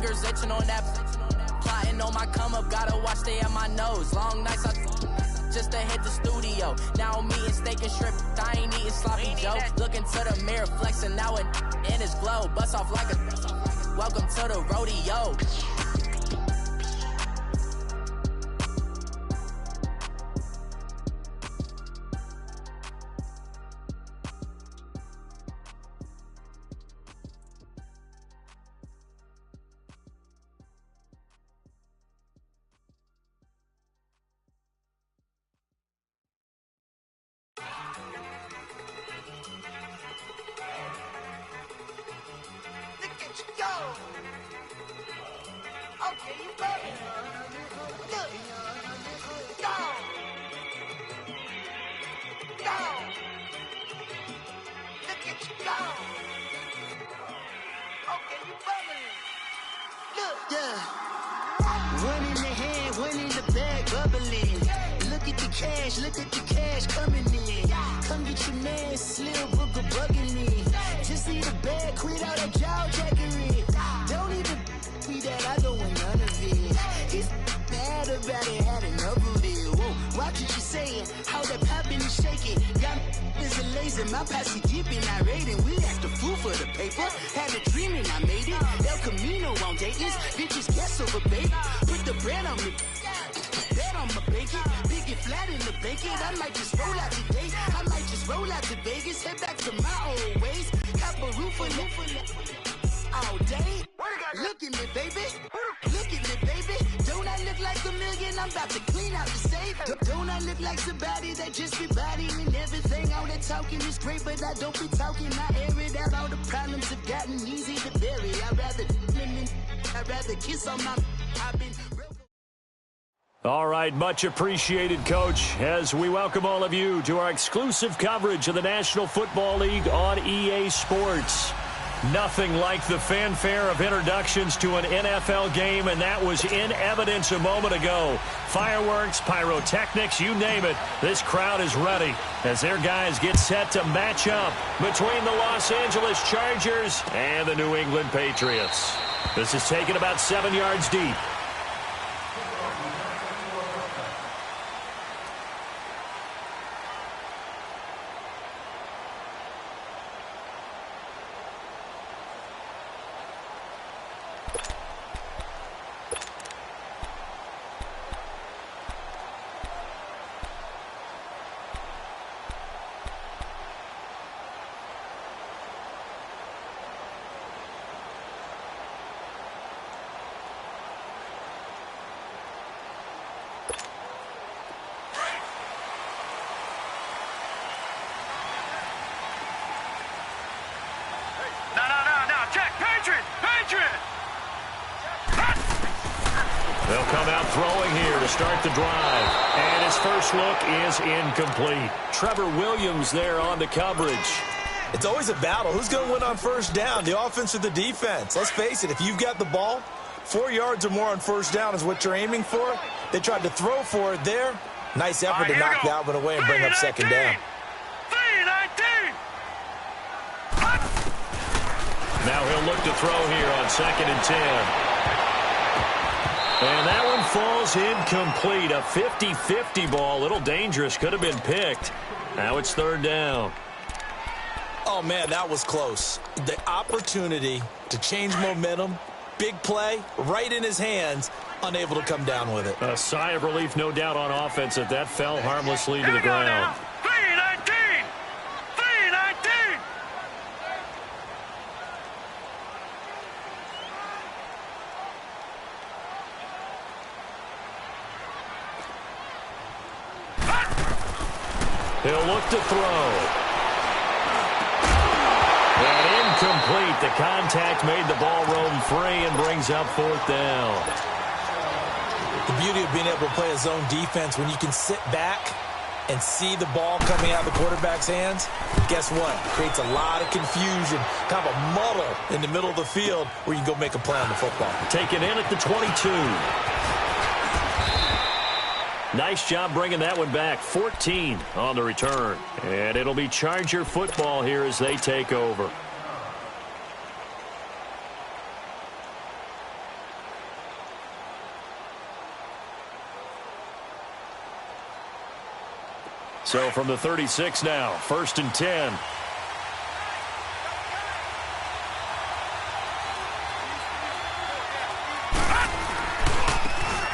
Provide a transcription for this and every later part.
fingers itching on that. Plotting on my come up, gotta watch stay at my nose. Long nights just to hit the studio. Now I'm eating steak and shrimp, I ain't eating sloppy Joe. Looking to the mirror, flexing now in his glow. Bust off like a welcome to the rodeo. One in the hand, one in the bag, bubbling. Look at the cash coming in. Come get your man, Slim Booker bugging me. Just need a bag, quit all that jaw jackery. Don't even me that I don't want none of it. He's mad about it, had enough of it. Whoa, watch what you saying, how that poppin' and shaking. Got is a lazy, my posse deep and I raiding. We act a fool for the paper, had a dream and I made it. El Camino on Dayton's, bitches guess over baby. Put the bread on me, bet on my bacon. Big and flat in the bacon, I might just roll out today. I might just roll out to Vegas, head back to my old ways. Cop a roof for all day. Look at me, baby. Look at me, baby. Don't I look like a million? I'm about to clean out the safe. Don't I look like somebody that just be bodying everything? All that talking is great, but I don't be talking. I air it out. All the problems have gotten easy to bury. I'd rather kiss on my. I've been. All right, much appreciated, Coach, as we welcome all of you to our exclusive coverage of the National Football League on EA Sports. Nothing like the fanfare of introductions to an NFL game, and that was in evidence a moment ago. Fireworks, pyrotechnics, you name it. This crowd is ready as their guys get set to match up between the Los Angeles Chargers and the New England Patriots. This is taken about 7 yards deep. They'll come out throwing here to start the drive. And his first look is incomplete. Trevor Williams there on the coverage. It's always a battle. Who's going to win on first down, the offense or the defense? Let's face it, if you've got the ball, 4 yards or more on first down is what you're aiming for. They tried to throw for it there. Nice effort to knock that one away and bring up second down. Now he'll look to throw here on 2nd and 10. And that one falls incomplete. A 50-50 ball. A little dangerous. Could have been picked. Now it's 3rd down. Oh, man, that was close. The opportunity to change momentum, big play, right in his hands, unable to come down with it. A sigh of relief, no doubt, on offense that that fell harmlessly to the ground. He'll look to throw. And incomplete. The contact made the ball roam free and brings up 4th down. The beauty of being able to play a zone defense, when you can sit back and see the ball coming out of the quarterback's hands, guess what? It creates a lot of confusion, kind of a muddle in the middle of the field where you can go make a play on the football. Taken in at the 22. Nice job bringing that one back. 14 on the return. And it'll be Charger football here as they take over. So from the 36 now, 1st and 10.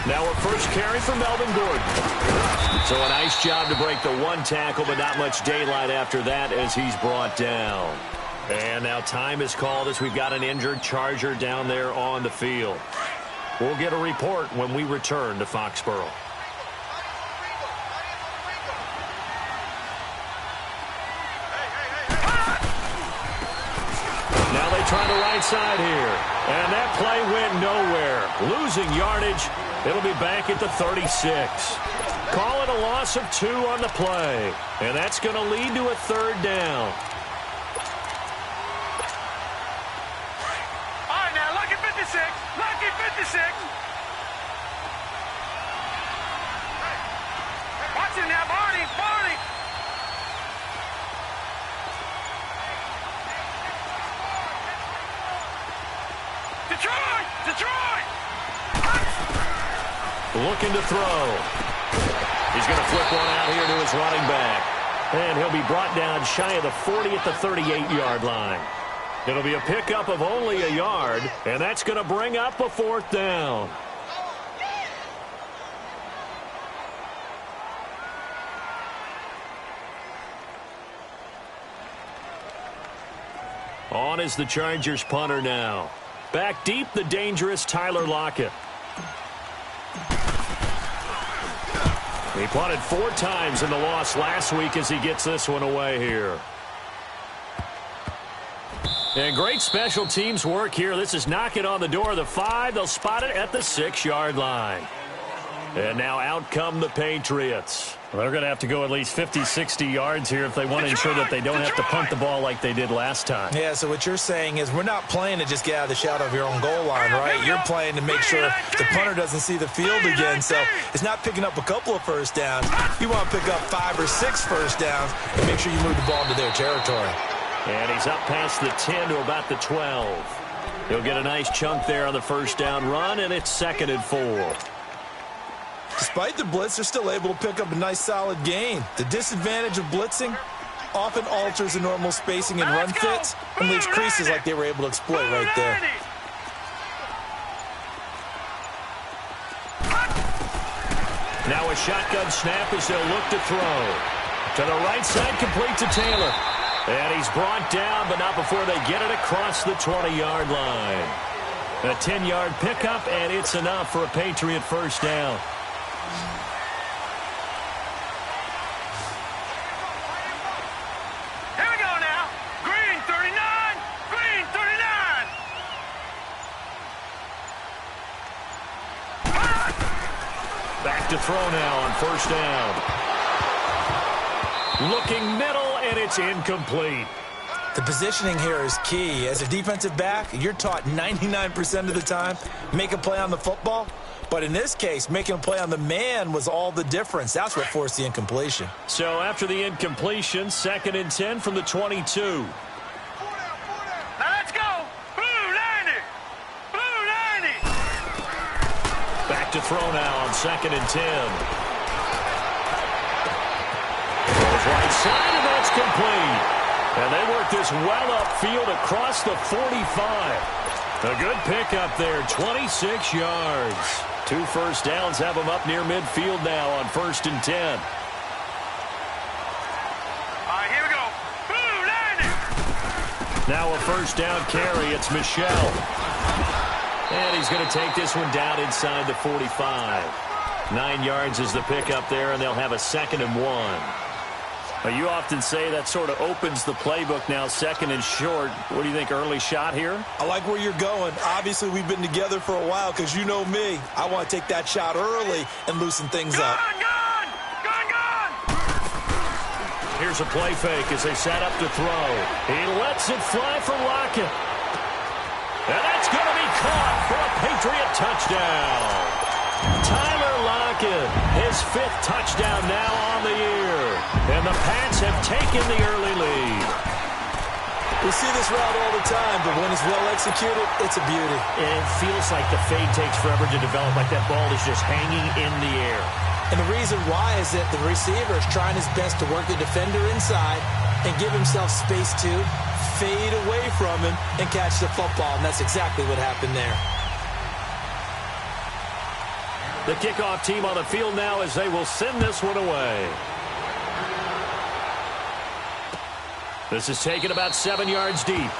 Now a first carry for Melvin Gordon. So a nice job to break the one tackle, but not much daylight after that as he's brought down. And now time is called as we've got an injured Charger down there on the field. We'll get a report when we return to Foxborough. Now they try the right side here. And that play went nowhere. Losing yardage. It'll be back at the 36. Call it a loss of 2 on the play. And that's going to lead to a 3rd down. All right, now, lucky 56. Lucky 56. Watch it now, Barney. Barney. Detroit. Detroit. Looking to throw. He's going to flip one out here to his running back. And he'll be brought down shy of the 40 at the 38-yard line. It'll be a pickup of only a yard, and that's going to bring up a 4th down. On is the Chargers punter now. Back deep, the dangerous Tyler Lockett. He punted 4 times in the loss last week as he gets this one away here. And great special teams work here. This is knocking on the door of the 5. They'll spot it at the 6-yard line. And now out come the Patriots. Well, they're going to have to go at least 50, 60 yards here if they want to ensure that they don't have to punt the ball like they did last time. Yeah, so what you're saying is we're not playing to just get out of the shadow of your own goal line, right? You're playing to make sure the punter doesn't see the field again. So it's not picking up a couple of first downs. You want to pick up 5 or 6 first downs and make sure you move the ball into their territory. And he's up past the 10 to about the 12. He'll get a nice chunk there on the first down run, and it's 2nd and 4. Despite the blitz, they're still able to pick up a nice solid gain. The disadvantage of blitzing often alters the normal spacing and run fits and leaves creases like they were able to exploit right there. Now a shotgun snap as they'll look to throw. To the right side, complete to Taylor. And he's brought down, but not before they get it across the 20-yard line. A 10-yard pickup, and it's enough for a Patriot first down. Here we go now. Green 39. Green 39. Back to throw now on first down. Looking middle, and it's incomplete. The positioning here is key. As a defensive back, you're taught 99% of the time, make a play on the football. But in this case, making a play on the man was all the difference. That's what forced the incompletion. So after the incompletion, 2nd and 10 from the 22. Now let's go. Blue 90. Blue 90. Back to throw now on 2nd and 10. Right side, and that's complete. And they work this well upfield across the 45. A good pickup there, 26 yards. 2 first downs have them up near midfield now on 1st and 10. All right, here we go. Blue 90. Now a first down carry, it's Michelle. And he's going to take this one down inside the 45. 9 yards is the pickup there, and they'll have a 2nd and 1. You often say that sort of opens the playbook now, 2nd and short. What do you think, early shot here? I like where you're going. Obviously, we've been together for a while because you know me. I want to take that shot early and loosen things up. Gun. Here's a play fake as they set up to throw. He lets it fly for Lockett. And that's going to be caught for a Patriot touchdown. Tyler Lockett, his 5th touchdown now on the year. And the Pats have taken the early lead. We see this route all the time, but when it's well executed, it's a beauty. It feels like the fade takes forever to develop, like that ball is just hanging in the air. And the reason why is that the receiver is trying his best to work the defender inside and give himself space to fade away from him and catch the football. And that's exactly what happened there. The kickoff team on the field now as they will send this one away. This is taken about 7 yards deep.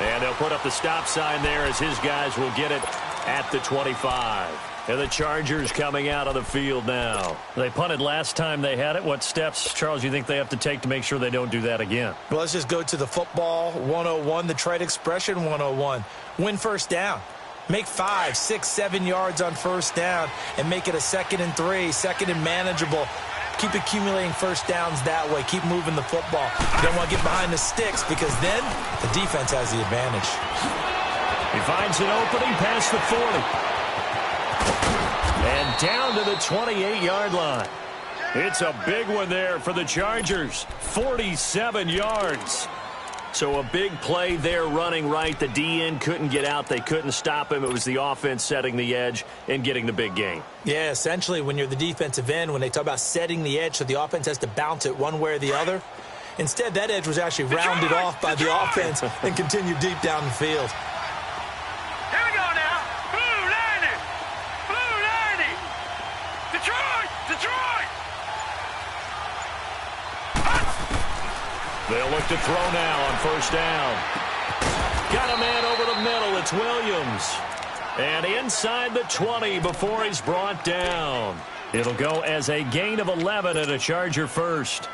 And they'll put up the stop sign there as his guys will get it at the 25. And the Chargers coming out of the field now. They punted last time they had it. What steps, Charles, you think they have to take to make sure they don't do that again? Well, let's just go to the football 101, the trite expression 101. Win first down. Make 5, 6, 7 yards on first down and make it a 2nd and 3, 2nd and manageable. Keep accumulating first downs that way. Keep moving the football. You don't want to get behind the sticks because then the defense has the advantage. He finds an opening past the 40. And down to the 28-yard line. It's a big one there for the Chargers. 47 yards. So a big play there running right. The DN couldn't get out. They couldn't stop him. It was the offense setting the edge and getting the big gain. Yeah, essentially when you're the defensive end, when they talk about setting the edge so the offense has to bounce it one way or the other, instead that edge was actually rounded off by the offense and continued deep down the field. Here we go now. Blue 90. Blue 90. Detroit. Detroit. They'll look to throw now on first down. Got a man over the middle. It's Williams. And inside the 20 before he's brought down. It'll go as a gain of 11 and a Charger first.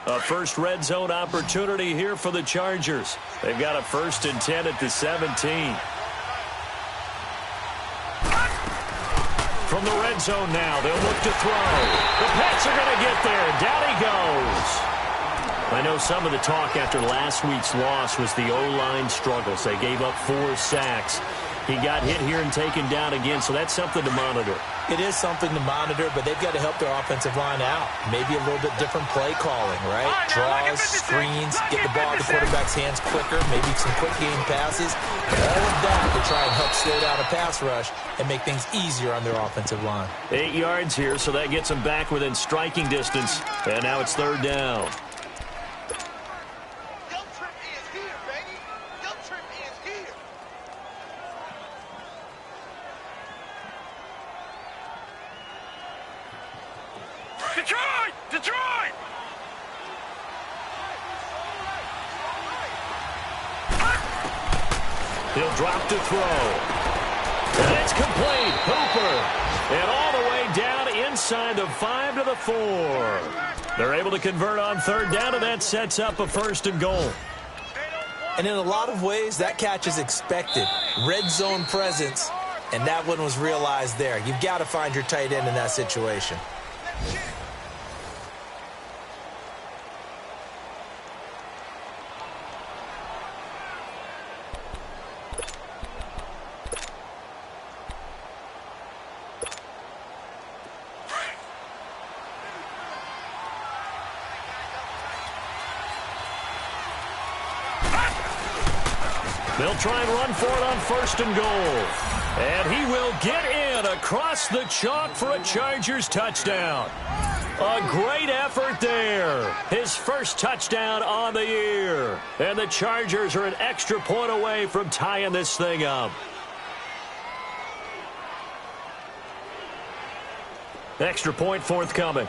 A first red zone opportunity here for the Chargers. They've got a 1st and 10 at the 17. From the red zone now, they'll look to throw. The Pats are going to get there. Down he goes. I know some of the talk after last week's loss was the O-line struggles. They gave up 4 sacks. He got hit here and taken down again, so that's something to monitor. It is something to monitor, but they've got to help their offensive line out. Maybe a little bit different play calling, right? Draws, screens, get the ball in the quarterback's hands quicker, maybe some quick game passes. All of that to try and help slow down a pass rush and make things easier on their offensive line. 8 yards here, so that gets them back within striking distance. And now it's 3rd down. Detroit! Detroit! He'll drop to throw. And it's complete. Hooper. And all the way down inside the 5 to the 4. They're able to convert on 3rd down, and that sets up a 1st and goal. And in a lot of ways, that catch is expected. Red zone presence, and that one was realized there. You've got to find your tight end in that situation. They'll try and run for it on 1st and goal. And he will get in across the chalk for a Chargers touchdown. A great effort there. His first touchdown on the year. And the Chargers are an extra point away from tying this thing up. Extra point forthcoming.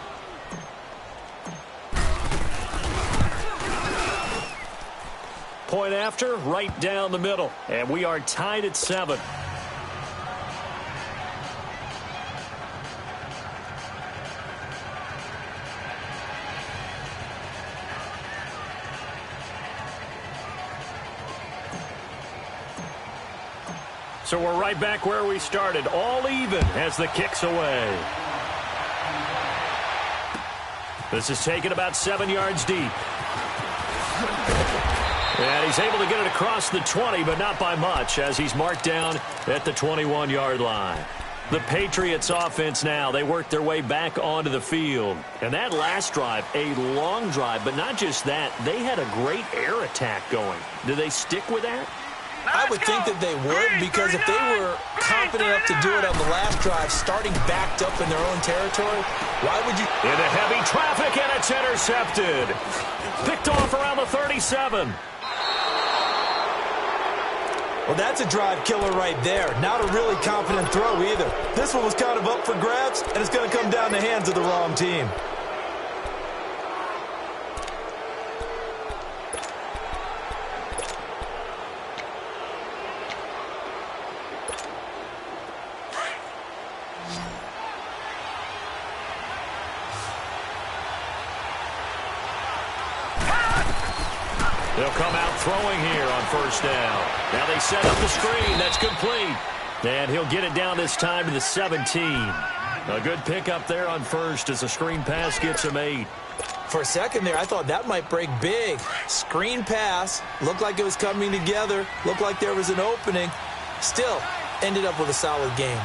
Point after, right down the middle. And we are tied at 7. So we're right back where we started. All even as the kick's away. This is taken about 7 yards deep. And he's able to get it across the 20, but not by much, as he's marked down at the 21-yard line. The Patriots offense now, they work their way back onto the field. And that last drive, a long drive, but not just that, they had a great air attack going. Do they stick with that? I would think that they would, because if they were confident enough to do it on the last drive, starting backed up in their own territory, why would you? Into heavy traffic, and it's intercepted. Picked off around the 37. Well, that's a drive killer right there. Not a really confident throw either. This one was kind of up for grabs, and it's going to come down the hands of the wrong team. They'll come out throwing here on first down. Now they set up the screen. That's complete. And he'll get it down this time to the 17. A good pickup there on first as the screen pass gets him 8. For a second there, I thought that might break big. Screen pass. Looked like it was coming together. Looked like there was an opening. Still, ended up with a solid game.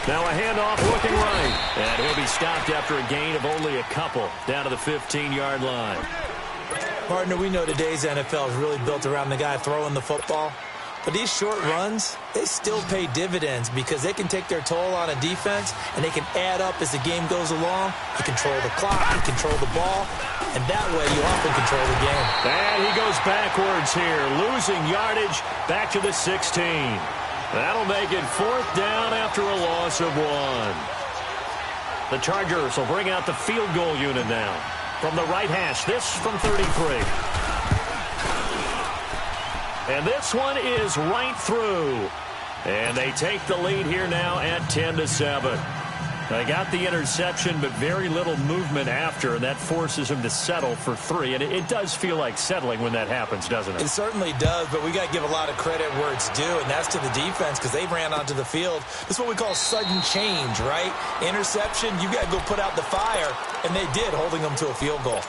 Now a handoff looking right. And he'll be stopped after a gain of only a couple down to the 15-yard line. Partner, we know today's NFL is really built around the guy throwing the football. But these short runs, they still pay dividends because they can take their toll on a defense and they can add up as the game goes along. You control the clock, you control the ball, and that way you often control the game. And he goes backwards here, losing yardage back to the 16. That'll make it 4th down after a loss of 1. The Chargers will bring out the field goal unit now. From the right hash, this from 33. And this one is right through. And they take the lead here now at 10-7. They got the interception, but very little movement after, and that forces him to settle for 3. And it does feel like settling when that happens, doesn't it? It certainly does, but we got to give a lot of credit where it's due, and that's to the defense because they ran onto the field. This is what we call sudden change, right? Interception, you got to go put out the fire, and they did, holding them to a field goal.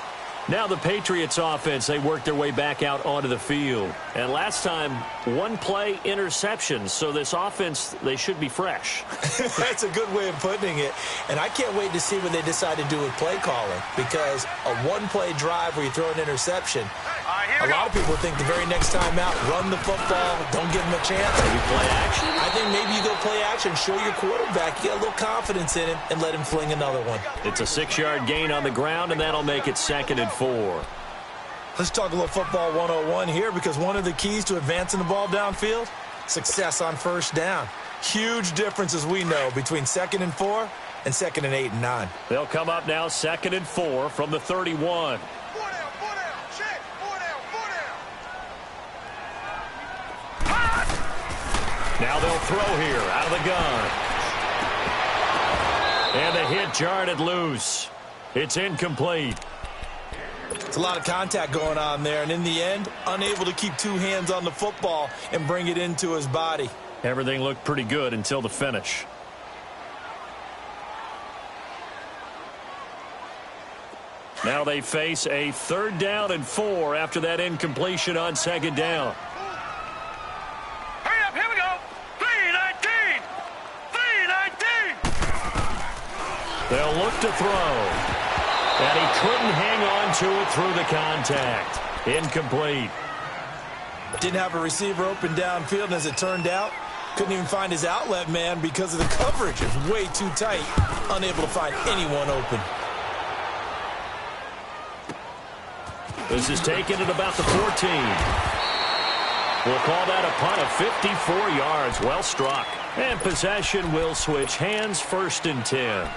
Now the Patriots offense, they worked their way back out onto the field. And last time, 1-play interceptions. So this offense, they should be fresh. That's a good way of putting it. And I can't wait to see what they decide to do with play calling. Because a 1-play drive where you throw an interception, a lot of people think the very next time out, run the football, don't give them a chance. Maybe play action? I think maybe you go play action, show your quarterback, you got a little confidence in him, and let him fling another one. It's a 6-yard gain on the ground, and that'll make it 2nd and 4. Let's talk a little football 101 here because one of the keys to advancing the ball downfield, success on first down. Huge difference, as we know, between 2nd and 4 and 2nd and 8 and 9. They'll come up now 2nd and 4 from the 31. Now they'll throw here out of the gun. And the hit jarred loose. It's incomplete. It's a lot of contact going on there, and in the end, unable to keep 2 hands on the football and bring it into his body. Everything looked pretty good until the finish. Now they face a 3rd down and 4 after that incompletion on 2nd down. Hurry up, here we go. 3-19. 3-19. They'll look to throw. And he couldn't hang on to it through the contact. Incomplete. Didn't have a receiver open downfield, and as it turned out, couldn't even find his outlet man because of the coverage. It was way too tight, unable to find anyone open. This is taken at about the 14. We'll call that a punt of 54 yards. Well struck. And possession will switch hands, 1st and 10.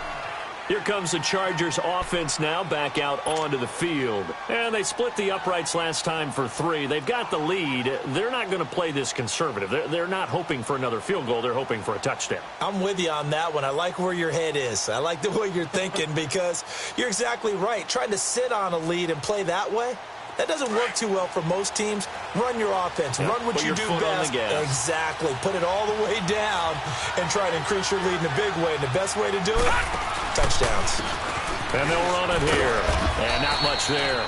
Here comes the Chargers offense now back out onto the field. And they split the uprights last time for 3. They've got the lead. They're not going to play this conservative. They're not hoping for another field goal. They're hoping for a touchdown. I'm with you on that one. I like where your head is. I like the way you're thinking because you're exactly right. Trying to sit on a lead and play that way, that doesn't work too well for most teams. Run your offense. Yeah, run what you do best. Exactly. Put it all the way down and try to increase your lead in a big way. And the best way to do it, touchdowns. And they'll run it here. And not much there.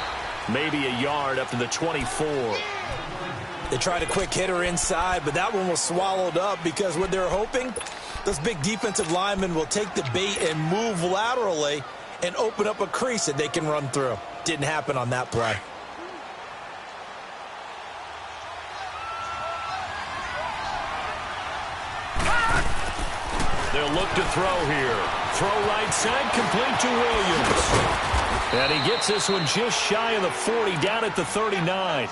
Maybe a yard up to the 24. They tried a quick hitter inside, but that one was swallowed up because what they're hoping, Those big defensive linemen will take the bait and move laterally and open up a crease that they can run through. Didn't happen on that play. They'll look to throw here. Throw right side, complete to Williams. And he gets this one just shy of the 40, down at the 39.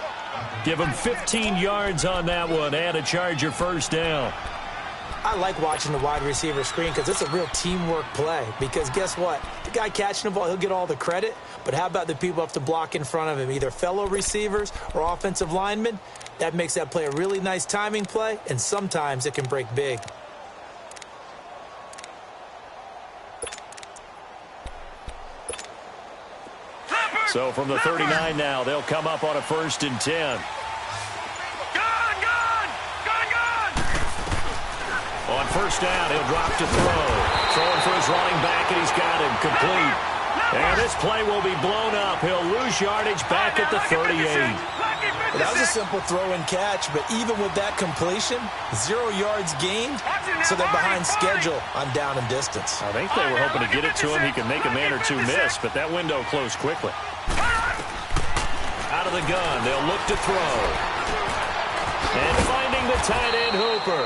Give him 15 yards on that one and a Charger first down. I like watching the wide receiver screen because it's a real teamwork play. Because guess what? The guy catching the ball, he'll get all the credit. But how about the people up to block in front of him, either fellow receivers or offensive linemen? That makes that play a really nice timing play, and sometimes it can break big. So from the 39 now, they'll come up on a 1st and 10. On first down, he'll drop to throw. Throwing for his running back, and he's got him complete. And this play will be blown up. He'll lose yardage back at the 38. Well, that was a simple throw and catch, but even with that completion, 0 yards gained, so they're behind schedule on down and distance. I think they were hoping to get it to him. He could make a man or two miss, but that window closed quickly. Out of the gun, they'll look to throw. And finding the tight end, Hooper.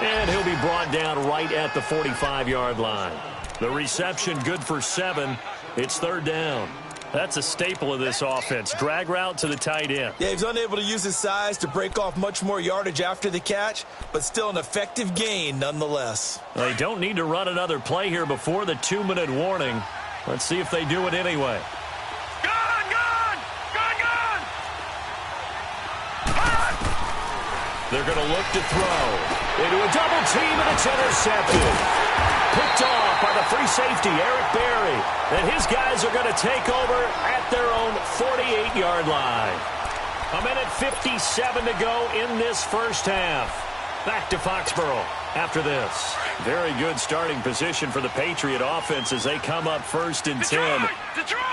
And he'll be brought down right at the 45-yard line. The reception good for 7. It's 3rd down. That's a staple of this offense. Drag route to the tight end. Yeah, he's unable to use his size to break off much more yardage after the catch, but still an effective gain nonetheless. They don't need to run another play here before the 2-minute warning. Let's see if they do it anyway. They're going to look to throw. Into a double team, and it's intercepted. Picked off by the free safety, Eric Berry. And his guys are going to take over at their own 48-yard line. 1:57 to go in this first half. Back to Foxborough after this. Very good starting position for the Patriot offense as they come up 1st and 10. Detroit!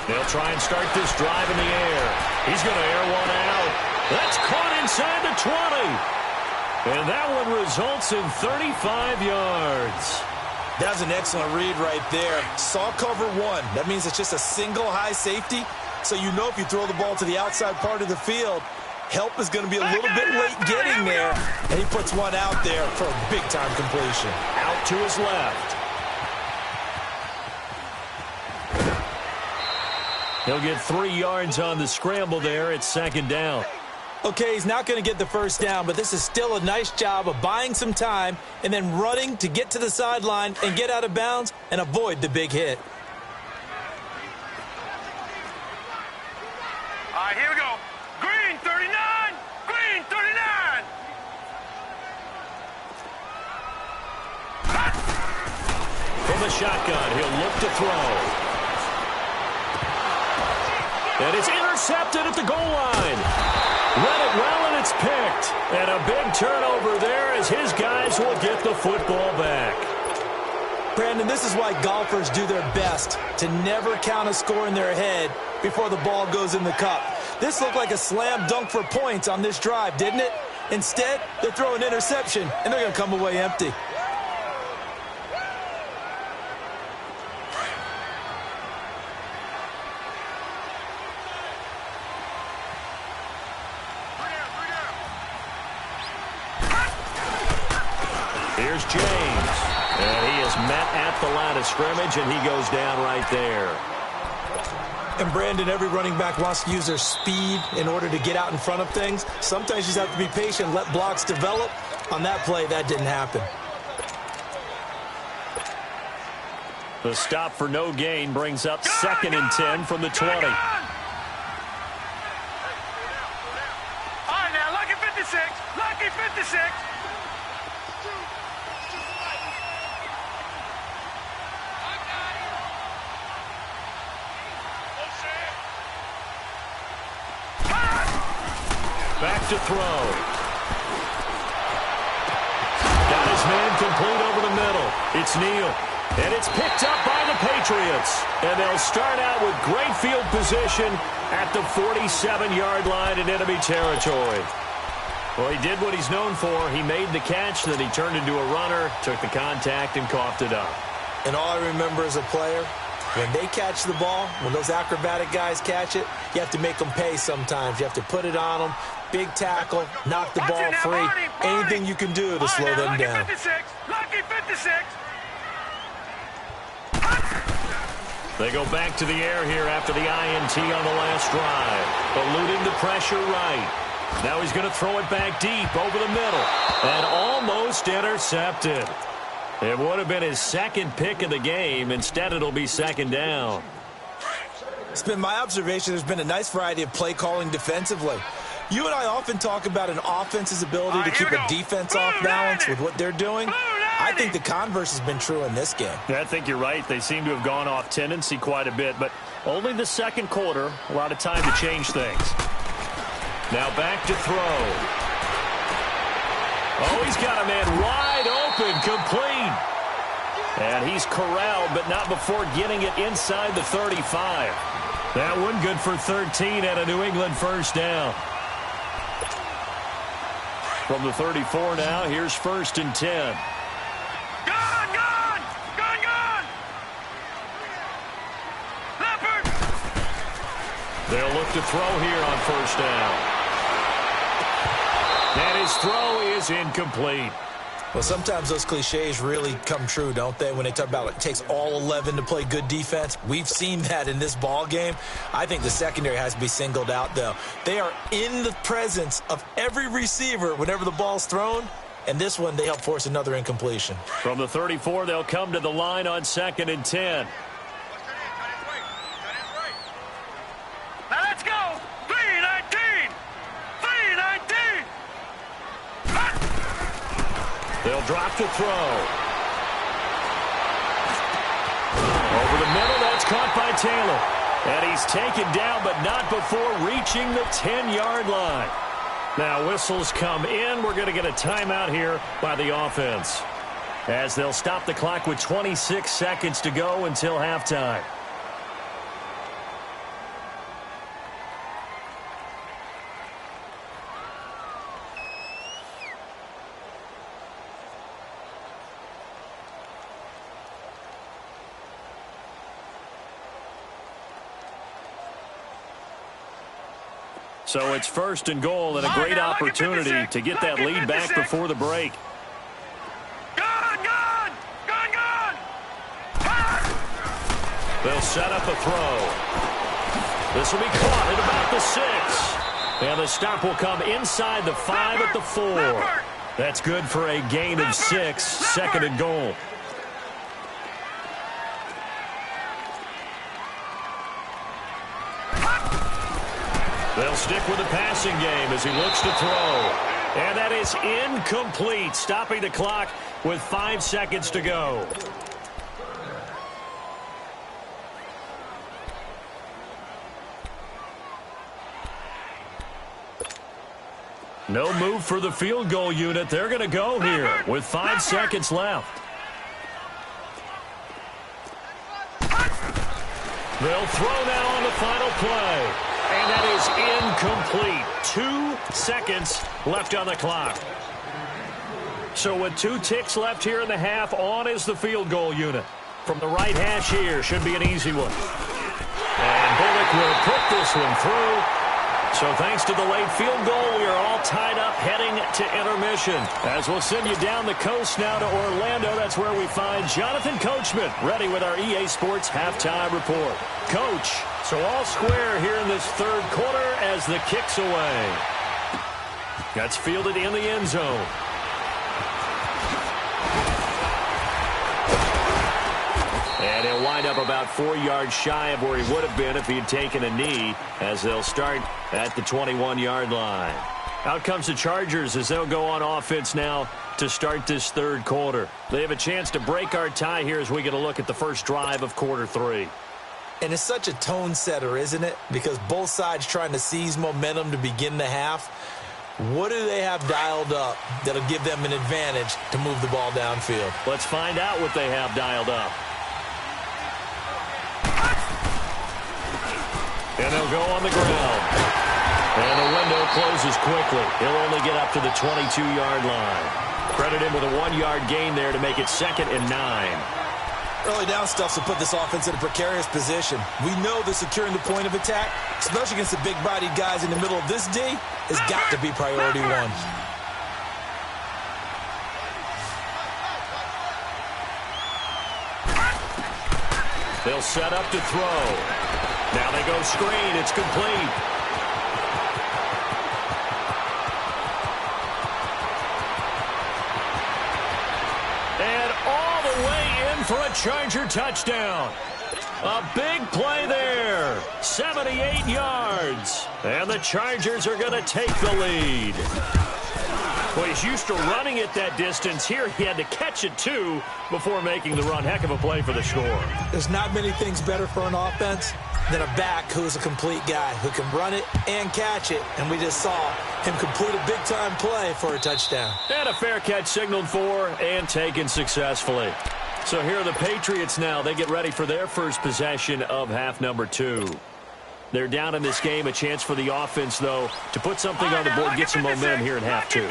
They'll try and start this drive in the air. He's going to air one out. That's caught inside the 20. And that one results in 35 yards. That's an excellent read right there. Saw cover 1. That means it's just a single high safety. So you know if you throw the ball to the outside part of the field, help is going to be a little bit late getting there. And he puts one out there for a big-time completion. Out to his left. He'll get 3 yards on the scramble there. It's 2nd down. Okay, he's not going to get the first down, but this is still a nice job of buying some time and then running to get to the sideline and get out of bounds and avoid the big hit. All right, here we go. Green, 39. Green, 39. From the shotgun, he'll look to throw. And it's intercepted at the goal line. Read it well, and it's picked. And a big turnover there as his guys will get the football back. Brandon, this is why golfers do their best to never count a score in their head before the ball goes in the cup. This looked like a slam dunk for points on this drive, didn't it? Instead, they throw an interception, and they're going to come away empty. Here's James. And he is met at the line of scrimmage, and he goes down right there. And Brandon, every running back wants to use their speed in order to get out in front of things. Sometimes you just have to be patient, let blocks develop. On that play, that didn't happen. The stop for no gain brings up 2nd and 10 from the 20. All right, now, lucky 56. Lucky 56. Back to throw. Got his man complete over the middle. It's Neal. And it's picked up by the Patriots. And they'll start out with great field position at the 47-yard line in enemy territory. Well, he did what he's known for. He made the catch, then he turned into a runner, took the contact, and coughed it up. And all I remember as a player, when they catch the ball, when those acrobatic guys catch it, you have to make them pay sometimes. You have to put it on them, big tackle, knock the ball free. Anything you can do to slow them down. Lucky 56. They go back to the air here after the INT on the last drive. Eluding the pressure right. Now he's going to throw it back deep over the middle. And almost intercepted. It would have been his second pick of the game. Instead, it'll be second down. It's been my observation there's been a nice variety of play calling defensively. You and I often talk about an offense's ability to keep a defense off balance with what they're doing. I think the converse has been true in this game. I think you're right. They seem to have gone off tendency quite a bit, but only the second quarter. A lot of time to change things. Now back to throw. Oh, he's got a man wide open, complete. And he's corralled, but not before getting it inside the 35. That one good for 13 and a New England first down. From the 34 now, here's 1st and 10. Leopard. They'll look to throw here on 1st down. And his throw is incomplete. Well, sometimes those cliches really come true, don't they? When they talk about it takes all 11 to play good defense. We've seen that in this ball game. I think the secondary has to be singled out, though. They are in the presence of every receiver whenever the ball's thrown. And this one, they help force another incompletion. From the 34, they'll come to the line on 2nd and 10. Now let's go. 3-19. 3-19. They'll drop to throw. Over the middle, that's caught by Taylor. And he's taken down, but not before reaching the 10-yard line. Now whistles come in. We're going to get a timeout here by the offense, as they'll stop the clock with 26 seconds to go until halftime. So it's 1st and goal and a great opportunity to get that lead back before the break. Gun! They'll set up a throw. This will be caught at about the 6. And the stop will come inside the 5 at the 4. That's good for a gain of 6, 2nd and goal. They'll stick with the passing game as he looks to throw. And that is incomplete, stopping the clock with 5 seconds to go. No move for the field goal unit. They're going to go here with 5 seconds left. They'll throw now on the final play. And that is incomplete. 2 seconds left on the clock. So with 2 ticks left here in the half, on is the field goal unit. From the right hash here, should be an easy one. And Bullock will put this one through. So thanks to the late field goal, we are all tied up heading to intermission. As we'll send you down the coast now to Orlando, that's where we find Jonathan Coachman ready with our EA Sports halftime report. Coach, so all square here in this 3rd quarter as the kick's away. That's fielded in the end zone. And he'll wind up about 4 yards shy of where he would have been if he had taken a knee, as they'll start at the 21-yard line. Out comes the Chargers as they'll go on offense now to start this 3rd quarter. They have a chance to break our tie here as we get a look at the first drive of quarter 3. And it's such a tone setter, isn't it? Because both sides trying to seize momentum to begin the half. What do they have dialed up that'll give them an advantage to move the ball downfield? Let's find out what they have dialed up. And they'll go on the ground. And the window closes quickly. He'll only get up to the 22-yard line. Credit him with a 1-yard gain there to make it 2nd and 9. Early down stuff will put this offense in a precarious position. We know that securing the point of attack, especially against the big-bodied guys in the middle of this D, has got to be priority one. They'll set up to throw. Now they go screen. It's complete. And all the way in for a Charger touchdown. A big play there. 78 yards. And the Chargers are going to take the lead. Well, he's used to running it that distance. Here he had to catch it, too, before making the run. Heck of a play for the score. There's not many things better for an offense than a back who is a complete guy who can run it and catch it. And we just saw him complete a big-time play for a touchdown. And a fair catch signaled for and taken successfully. So here are the Patriots now. They get ready for their first possession of half number 2. They're down in this game. A chance for the offense, though, to put something on the board, get some momentum here in half 2.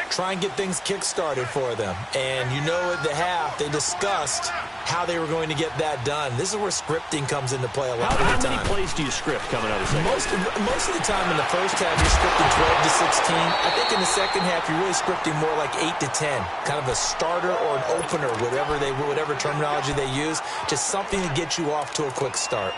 Try and get things kick-started for them. And you know at the half, they discussed how they were going to get that done. This is where scripting comes into play a lot of the time. How many plays do you script coming out of the second? Most of the time in the first half, you're scripting 12 to 16. I think in the second half, you're really scripting more like 8 to 10. Kind of a starter or an opener, whatever terminology they use. Just something to get you off to a quick start.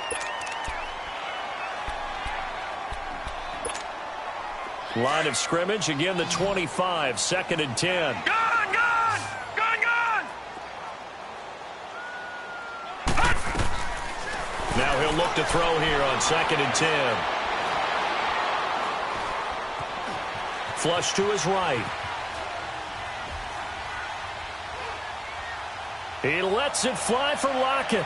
Line of scrimmage, again the 25, 2nd and 10. Gone, gone! Gone, gone! Now he'll look to throw here on 2nd and 10. Flush to his right. He lets it fly for Lockett.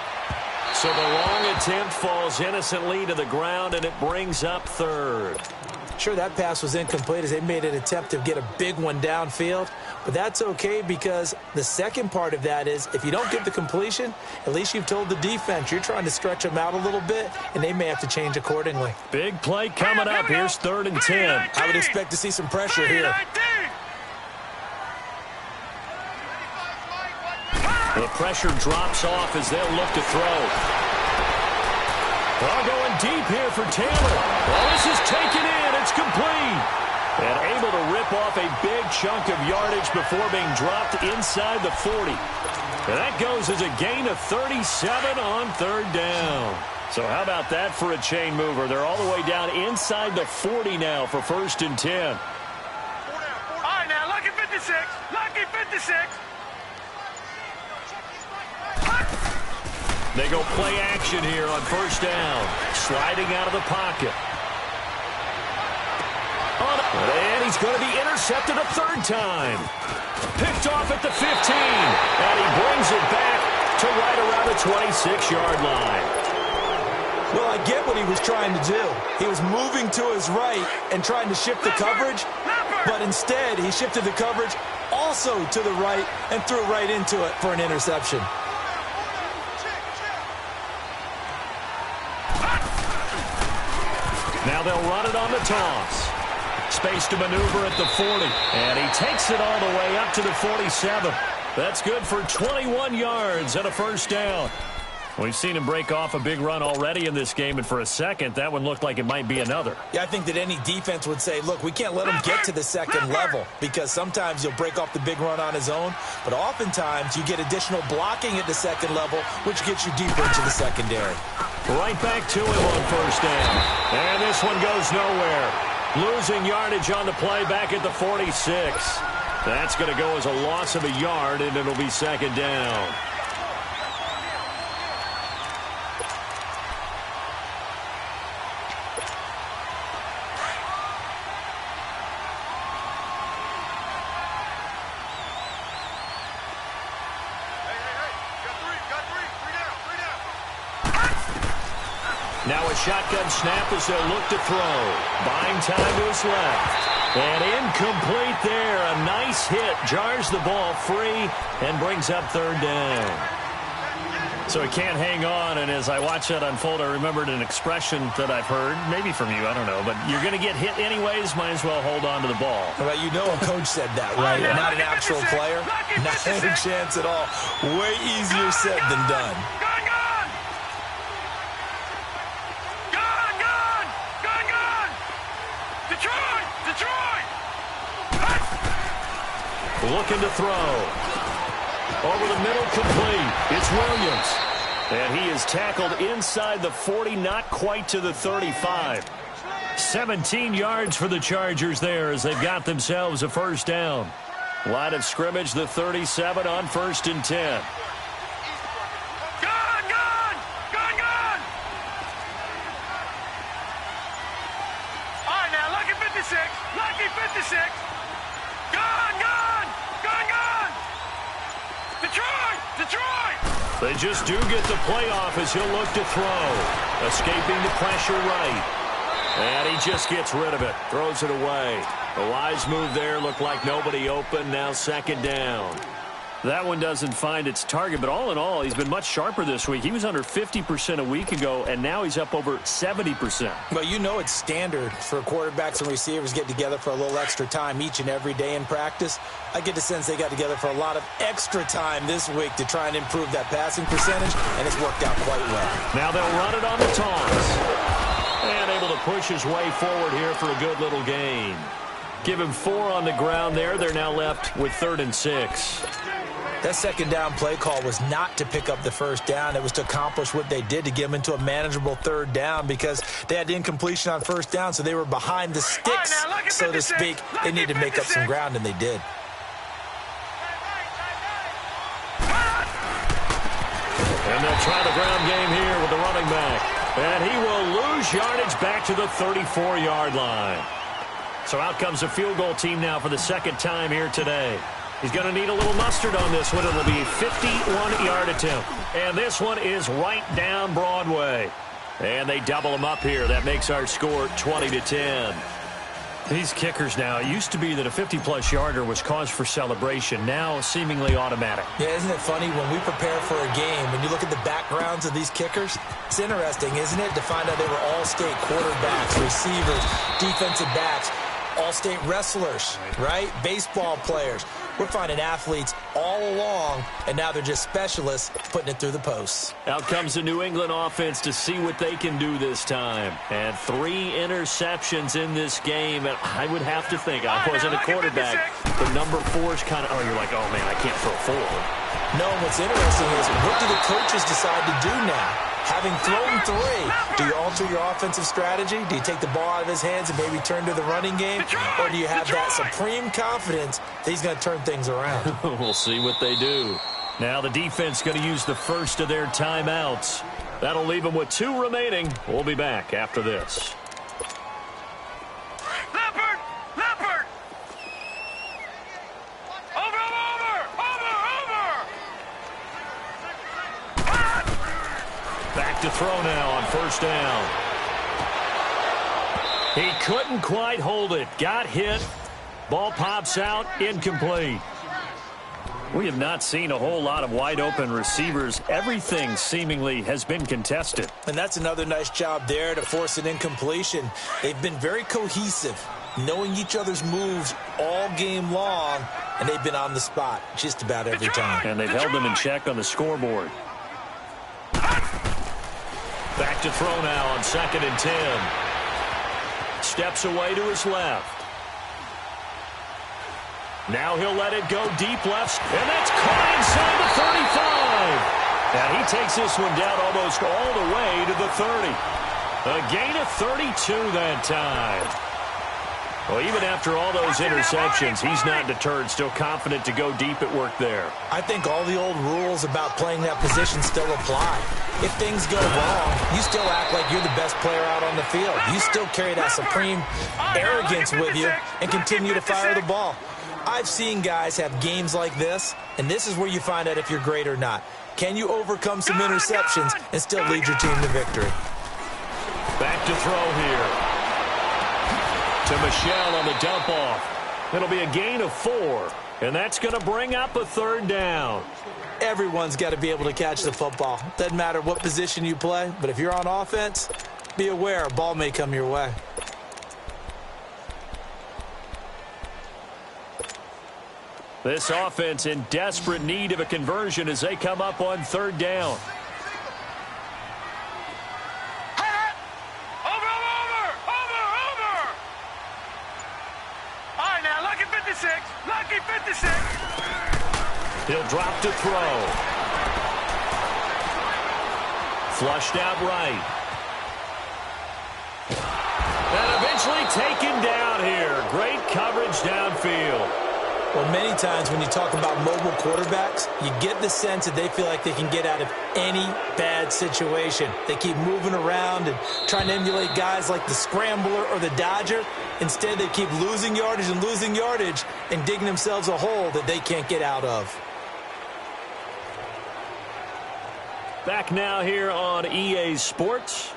So the long attempt falls innocently to the ground, and it brings up 3rd. Sure, that pass was incomplete as they made an attempt to get a big one downfield, but that's okay because the second part of that is if you don't get the completion, at least you've told the defense you're trying to stretch them out a little bit, and they may have to change accordingly. Big play coming up. Here's 3rd and 10. I would expect to see some pressure here. The pressure drops off as they'll look to throw. Ball going deep here for Taylor. Well, this is taken in. It's complete. And able to rip off a big chunk of yardage before being dropped inside the 40. And that goes as a gain of 37 on 3rd down. So how about that for a chain mover? They're all the way down inside the 40 now for 1st and 10. All right, now, lucky 56. Lucky 56. They go play action here on 1st down. Sliding out of the pocket. And he's going to be intercepted a 3rd time. Picked off at the 15. And he brings it back to right around the 26-yard line. Well, I get what he was trying to do. He was moving to his right and trying to shift the coverage. But instead, he shifted the coverage also to the right and threw right into it for an interception. Now they'll run it on the toss. Space to maneuver at the 40. And he takes it all the way up to the 47. That's good for 21 yards and a 1st down. We've seen him break off a big run already in this game, and for a second, that one looked like it might be another. Yeah, I think that any defense would say, look, we can't let him get to the second level because sometimes he'll break off the big run on his own, but oftentimes you get additional blocking at the second level, which gets you deeper into the secondary. Right back to him on 1st down. And this one goes nowhere. Losing yardage on the play back at the 46. That's going to go as a loss of a yard, and it'll be 2nd down. Now a shotgun snap as they'll look to throw. Buying time to his left. And incomplete there. A nice hit. Jars the ball free and brings up third down. So he can't hang on, and as I watch that unfold, I remembered an expression that I've heard, maybe from you, I don't know, but you're going to get hit anyways, might as well hold on to the ball. Well, you know a coach said that, right? Not an actual player. Not a chance at all. Way easier said than done. Looking to throw. Over the middle, complete. It's Williams. And he is tackled inside the 40, not quite to the 35. 17 yards for the Chargers there as they've got themselves a first down. Line of scrimmage, the 37 on 1st and 10. All right, now, lucky 56. Lucky 56. Detroit! They just do get the playoff as he'll look to throw. Escaping the pressure right. And he just gets rid of it. Throws it away. A wise move there. Looked like nobody open. Now 2nd down. That one doesn't find its target, but all in all, he's been much sharper this week. He was under 50% a week ago, and now he's up over 70%. Well, you know it's standard for quarterbacks and receivers get together for a little extra time each and every day in practice. I get the sense they got together for a lot of extra time this week to try and improve that passing percentage, and it's worked out quite well. Now they'll run it on the toss. And able to push his way forward here for a good little gain. Give him 4 on the ground there. They're now left with 3rd and 6. That 2nd down play call was not to pick up the first down. It was to accomplish what they did to get them into a manageable 3rd down because they had incompletion on 1st down, so they were behind the sticks, so to speak. They needed to make up some ground, and they did. And they'll try the ground game here with the running back. And he will lose yardage back to the 34-yard line. So out comes a field goal team now for the 2nd time here today. He's going to need a little mustard on this one. It'll be a 51-yard attempt. And this one is right down Broadway. And they double him up here. That makes our score 20-10. These kickers now, it used to be that a 50-plus yarder was cause for celebration. Now seemingly automatic. Yeah, isn't it funny when we prepare for a game, when you look at the backgrounds of these kickers, it's interesting, isn't it, to find out they were all-state quarterbacks, receivers, defensive backs, all-state wrestlers, right? Baseball players. We're finding athletes all along, and now they're just specialists putting it through the posts. Out comes the New England offense to see what they can do this time. And 3 interceptions in this game. And I would have to think, I wasn't a quarterback, but number 4 is kind of, oh, you're like, oh, man, I can't throw 4. No, what's interesting is what do the coaches decide to do now? Having thrown 3, do you alter your offensive strategy? Do you take the ball out of his hands and maybe turn to the running game? Or do you have that supreme confidence that he's going to turn things around? We'll see what they do. Now the defense going to use the first of their timeouts. That'll leave them with 2 remaining. We'll be back after this. Back to throw now on 1st down. He couldn't quite hold it. Got hit. Ball pops out. Incomplete. We have not seen a whole lot of wide-open receivers. Everything seemingly has been contested. And that's another nice job there to force an incompletion. They've been very cohesive, knowing each other's moves all game long, and they've been on the spot just about every time. And they've held them in check on the scoreboard. Back to throw now on 2nd and 10. Steps away to his left. Now he'll let it go deep left, and that's caught inside the 35. And he takes this one down almost all the way to the 30. A gain of 32 that time. Well, even after all those interceptions, he's not deterred, still confident to go deep at work there. I think all the old rules about playing that position still apply. If things go wrong, you still act like you're the best player out on the field. You still carry that supreme arrogance with you and continue to fire the ball. I've seen guys have games like this, and this is where you find out if you're great or not. Can you overcome some interceptions and still lead your team to victory? look to throw here. To Michelle on the dump off. It'll be a gain of 4, and that's going to bring up a 3rd down. Everyone's got to be able to catch the football. Doesn't matter what position you play, but if you're on offense, be aware a ball may come your way. This offense in desperate need of a conversion as they come up on 3rd down. Lucky 56. He'll drop to throw. Flushed out right. And eventually taken down here. Great coverage downfield. Well, many times when you talk about mobile quarterbacks, you get the sense that they feel like they can get out of any bad situation. They keep moving around and trying to emulate guys like the Scrambler or the Dodger. Instead, they keep losing yardage and digging themselves a hole that they can't get out of. Back now here on EA Sports.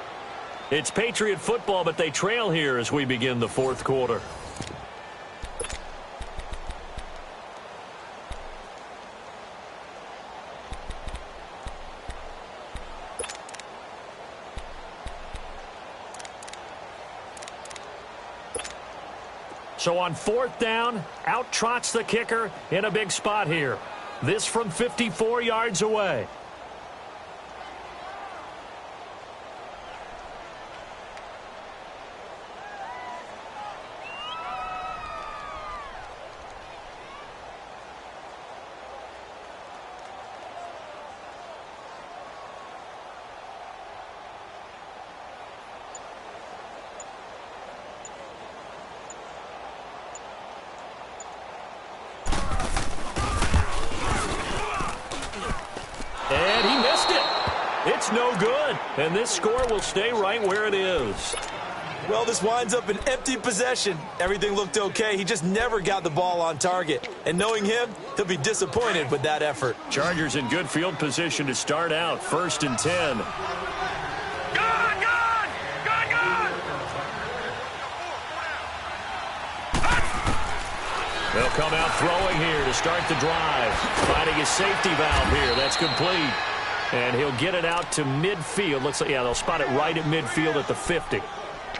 It's Patriot football, but they trail here as we begin the 4th quarter. So on 4th down, out trots the kicker in a big spot here. This from 54 yards away. And he missed it. It's no good. And this score will stay right where it is. Well, this winds up an empty possession. Everything looked okay. He just never got the ball on target. And knowing him, he'll be disappointed with that effort. Chargers in good field position to start out. 1st and 10. They'll come out throwing here to start the drive. Finding his safety valve here. That's complete. And he'll get it out to midfield. Looks like, yeah, they'll spot it right at midfield at the 50.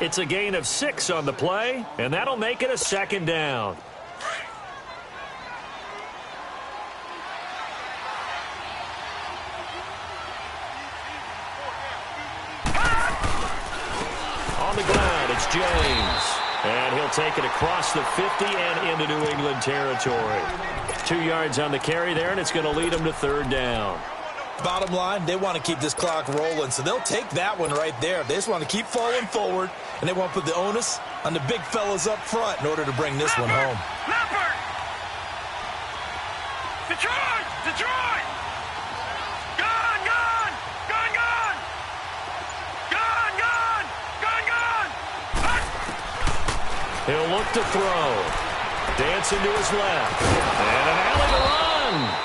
It's a gain of 6 on the play, and that'll make it a 2nd down. On the ground, it's James. And he'll take it across the 50 and into New England territory. 2 yards on the carry there, and it's going to lead them to 3rd down. Bottom line, they want to keep this clock rolling, so they'll take that one right there. They just want to keep falling forward, and they want to put the onus on the big fellas up front in order to bring this one home. Leopard! Detroit! Detroit! Gun! Gun! Gun! Gun! Gun! Gun! Gun! Gun! He'll look to throw. Dancing to his left. And an alley to run.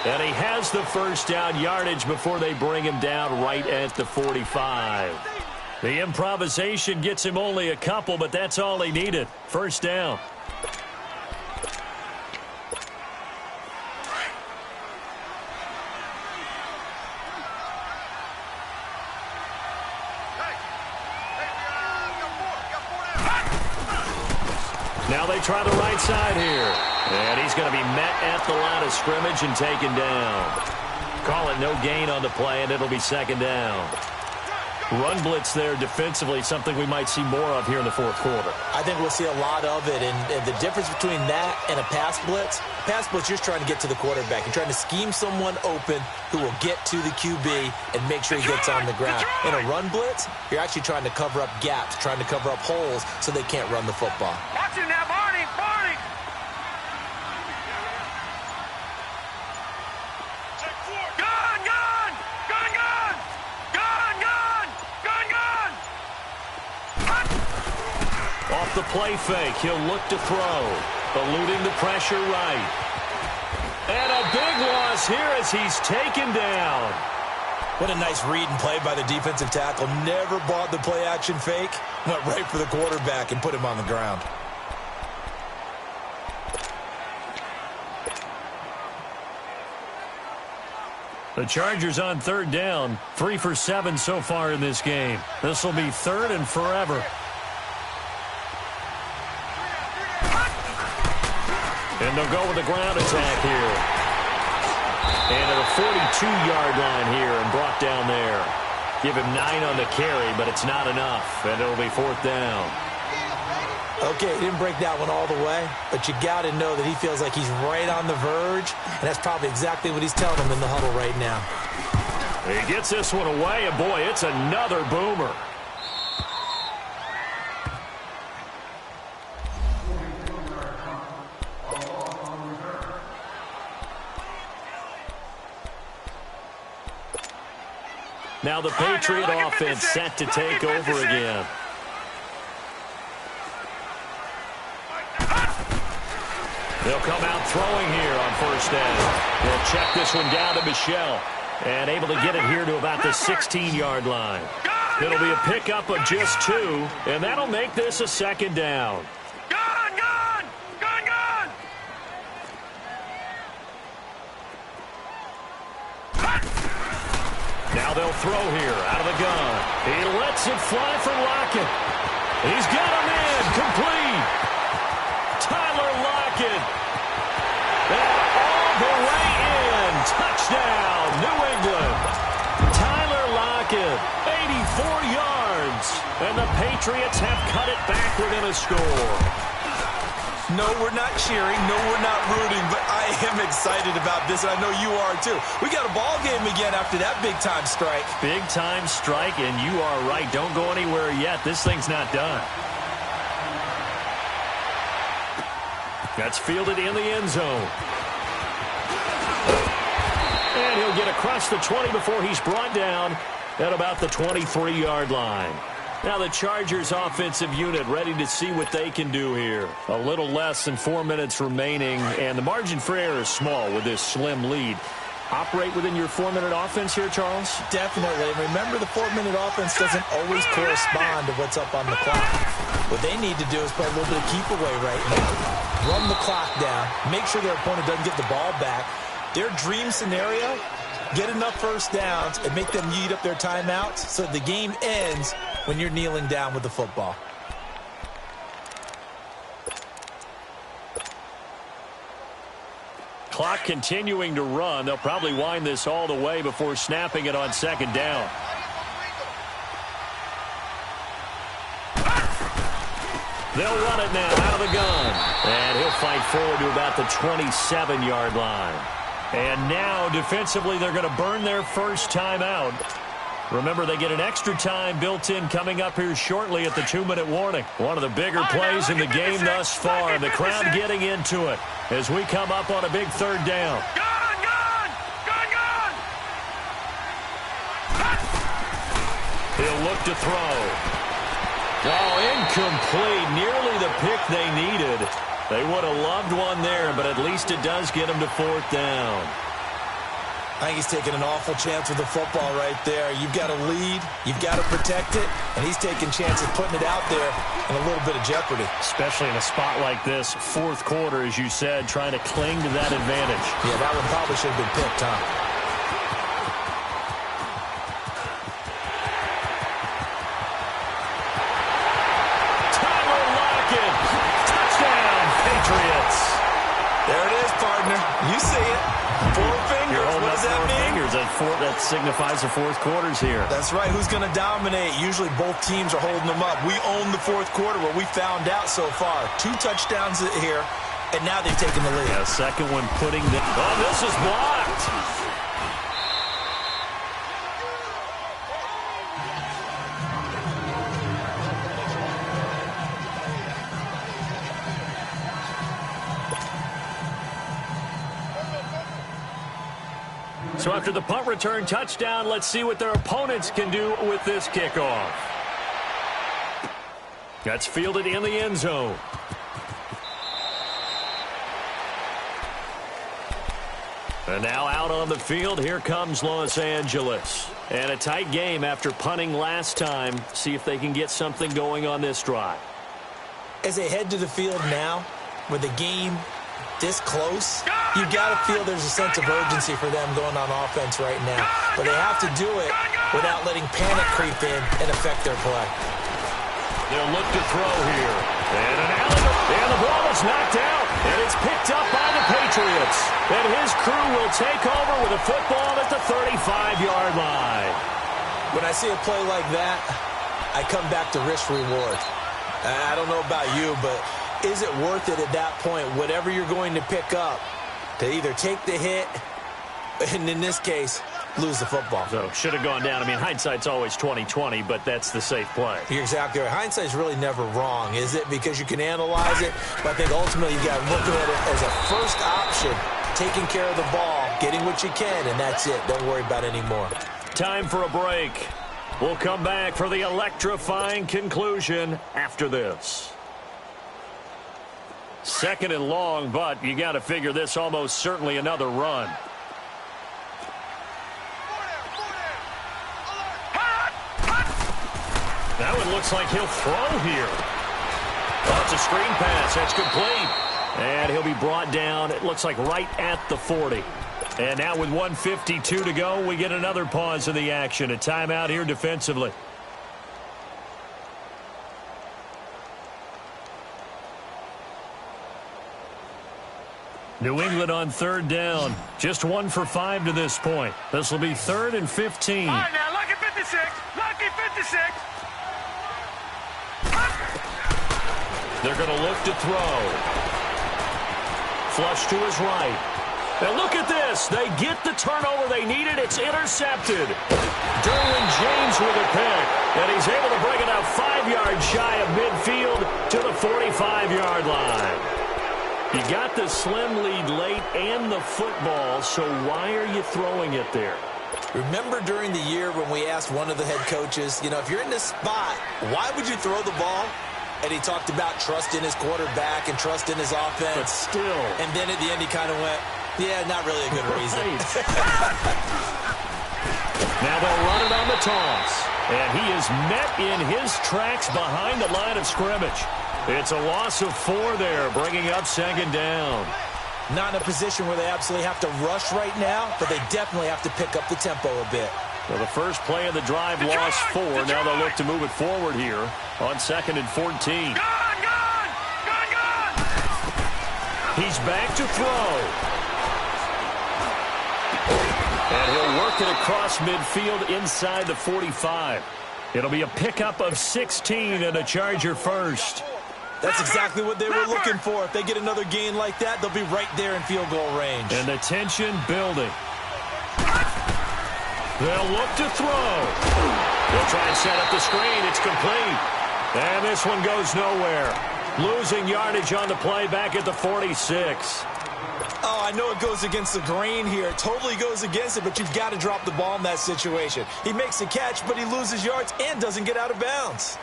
And he has the 1st down yardage before they bring him down right at the 45. The improvisation gets him only a couple, but that's all he needed. 1st down. Now they try the right side here. And he's going to be met at the line of scrimmage and taken down. Call it no gain on the play, and it'll be 2nd down. Run blitz there defensively, something we might see more of here in the 4th quarter. I think we'll see a lot of it, and the difference between that and a pass blitz, you're just trying to get to the quarterback. You're trying to scheme someone open who will get to the QB and make sure he gets on the ground. In a run blitz, you're actually trying to cover up gaps, trying to cover up holes so they can't run the football. Watch it now, Barney! Barney! Gun! Gun! Gun! Gun! Gun! Gun! Gun! Gun! Off the play fake, he'll look to throw. Eluding the pressure right. And a big loss here as he's taken down. What a nice read and play by the defensive tackle. Never bought the play-action fake. Went right for the quarterback and put him on the ground. The Chargers on third down. 3 for 7 so far in this game. This will be third and forever. And they'll go with the ground attack here. And at a 42-yard line here and brought down there. Give him 9 on the carry, but it's not enough. And it'll be fourth down. Okay, he didn't break that one all the way, but you got to know that he feels like he's right on the verge, and that's probably exactly what he's telling them in the huddle right now. He gets this one away, and boy, it's another boomer. Now the Patriot offense set to take over again. They'll come out throwing here on first down. They'll check this one down to Michel. And able to get it here to about the 16-yard line. It'll be a pickup of just 2, and that'll make this a second down. Now they'll throw here out of the gun. He lets it fly for Lockett. He's got him in. Complete. Tyler Lockett. And all the way in. Touchdown, New England. Tyler Lockett, 84 yards. And the Patriots have cut it back within a score. No, we're not cheering. No, we're not rooting. But I am excited about this, and I know you are too. We got a ball game again after that big-time strike. Big-time strike, and you are right. Don't go anywhere yet. This thing's not done. That's fielded in the end zone. And he'll get across the 20 before he's brought down at about the 23-yard line. Now the Chargers offensive unit ready to see what they can do here. A little less than 4 minutes remaining, and the margin for error is small with this slim lead. Operate within your 4-minute offense here, Charles? Definitely. And remember, the 4-minute offense doesn't always correspond to what's up on the clock. What they need to do is play a little bit of keep away right now. Run the clock down. Make sure their opponent doesn't get the ball back. Their dream scenario, get enough first downs and make them eat up their timeouts so the game ends when you're kneeling down with the football. Clock continuing to run. They'll probably wind this all the way before snapping it on second down. They'll run it now out of the gun. And he'll fight forward to about the 27-yard line. And now, defensively, they're going to burn their first timeout. Remember, they get an extra time built in coming up here shortly at the 2-minute warning. One of the bigger plays in the game thus far. The crowd getting into it as we come up on a big third down. He'll look to throw. Oh, incomplete. Nearly the pick they needed. They would have loved one there, but at least it does get them to fourth down. I think he's taking an awful chance with the football right there. You've got to lead, you've got to protect it, and he's taking chances putting it out there in a little bit of jeopardy. Especially in a spot like this, fourth quarter, as you said, trying to cling to that advantage. Yeah, that one probably should have been picked, huh? Tyler Lockett, touchdown, Patriots. There it is, partner. You see it. 4 fingers. What does that mean? Fingers. That signifies the fourth quarter's here. That's right. Who's going to dominate? Usually both teams are holding them up. We own the fourth quarter, what we found out so far. 2 touchdowns here, and now they've taken the lead. Yeah, second one putting the... Oh, this is blocked. So after the punt return touchdown, let's see what their opponents can do with this kickoff. That's fielded in the end zone. And now out on the field, here comes Los Angeles. And a tight game after punting last time. See if they can get something going on this drive. As they head to the field now, with the game this close, you got to feel there's a sense of urgency for them going on offense right now. But they have to do it without letting panic creep in and affect their play. They'll look to throw here. And an alley, and the ball is knocked out. And it's picked up by the Patriots. And his crew will take over with a football at the 35-yard line. When I see a play like that, I come back to risk reward. I don't know about you, but is it worth it at that point, whatever you're going to pick up, to either take the hit, and in this case, lose the football? So should have gone down. I mean, hindsight's always 20/20, but that's the safe play. You're exactly right. Hindsight's really never wrong, is it? Because you can analyze it, but I think ultimately you got to look at it as a first option, taking care of the ball, getting what you can, and that's it. Don't worry about it anymore. Time for a break. We'll come back for the electrifying conclusion after this. Second and long, but you got to figure this almost certainly another run. Now it looks like he'll throw here. Oh, it's a screen pass. That's complete. And he'll be brought down, it looks like right at the 40. And now with 1:52 to go, we get another pause in the action. A timeout here defensively. New England on third down. Just 1 for 5 to this point. This will be 3rd and 15. All right, now, lucky 56. Lucky 56. They're going to look to throw. Flush to his right. And look at this. They get the turnover they needed. It's intercepted. Derwin James with a pick. And he's able to bring it out 5 yards shy of midfield to the 45-yard line. You got the slim lead late and the football, so why are you throwing it there? Remember during the year when we asked one of the head coaches, you know, if you're in this spot, why would you throw the ball? And he talked about trust in his quarterback and trust in his offense. But still. And then at the end he kind of went, yeah, not really a good reason. Now they'll run it on the toss. And he is met in his tracks behind the line of scrimmage. It's a loss of 4 there, bringing up 2nd down. Not in a position where they absolutely have to rush right now, but they definitely have to pick up the tempo a bit. Well, the first play of the drive lost 4. Now they'll look to move it forward here on 2nd and 14. Gone! He's back to throw. And he'll work it across midfield inside the 45. It'll be a pickup of 16 and a Charger first. That's exactly what they were looking for. If they get another gain like that, they'll be right there in field goal range. And the tension building. They'll look to throw. They'll try and set up the screen. It's complete. And this one goes nowhere. Losing yardage on the play back at the 46. Oh, I know it goes against the grain here. It totally goes against it, but you've got to drop the ball in that situation. He makes the catch, but he loses yards and doesn't get out of bounds.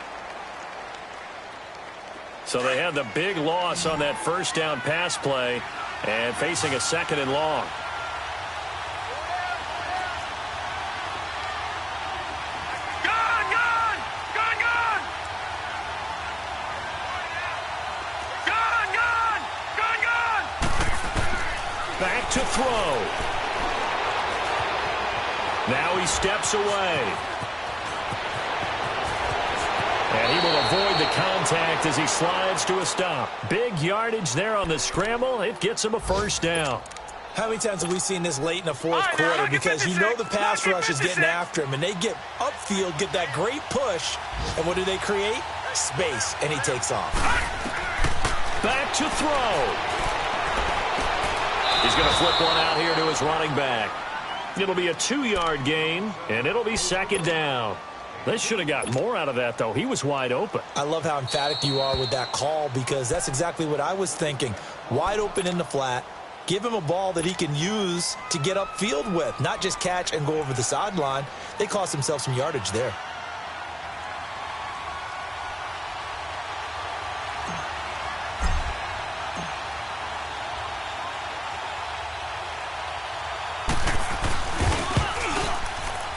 So they had the big loss on that first down pass play and facing a 2nd and long. Back to throw. Now he steps away. And he will avoid the contact as he slides to a stop. Big yardage there on the scramble. It gets him a 1st down. How many times have we seen this late in the 4th quarter? Because you know the pass rush is getting after him, and they get upfield, get that great push, and what do they create? Space, and he takes off. Back to throw. He's going to flip one out here to his running back. It'll be a 2-yard gain, and it'll be 2nd down. They should have got more out of that, though. He was wide open. I love how emphatic you are with that call, because that's exactly what I was thinking. Wide open in the flat. Give him a ball that he can use to get upfield with, not just catch and go over the sideline. They cost themselves some yardage there.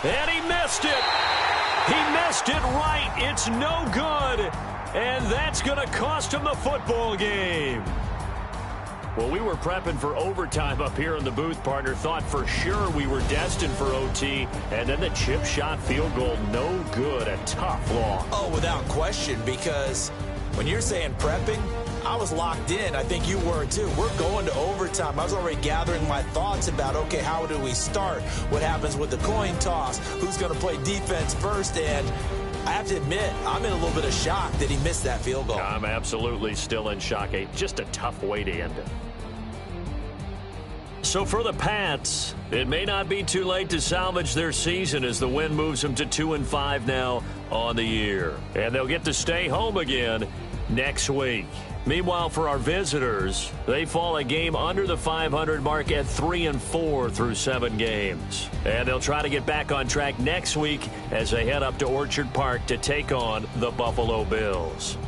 And he missed it. He missed it right. It's no good. And that's going to cost him the football game. Well, we were prepping for overtime up here in the booth, partner. Thought for sure we were destined for OT. And then the chip shot field goal, no good. A tough loss. Oh, without question, because when you're saying prepping, I was locked in. I think you were too. We're going to overtime. I was already gathering my thoughts about, okay, how do we start? What happens with the coin toss? Who's going to play defense first? And I have to admit, I'm in a little bit of shock that he missed that field goal. I'm absolutely still in shock. Just a tough way to end it. So for the Pats, it may not be too late to salvage their season as the win moves them to 2-5 now on the year. And they'll get to stay home again next week. Meanwhile, for our visitors, they fall a game under the 500 mark at 3-4 through 7 games. And they'll try to get back on track next week as they head up to Orchard Park to take on the Buffalo Bills.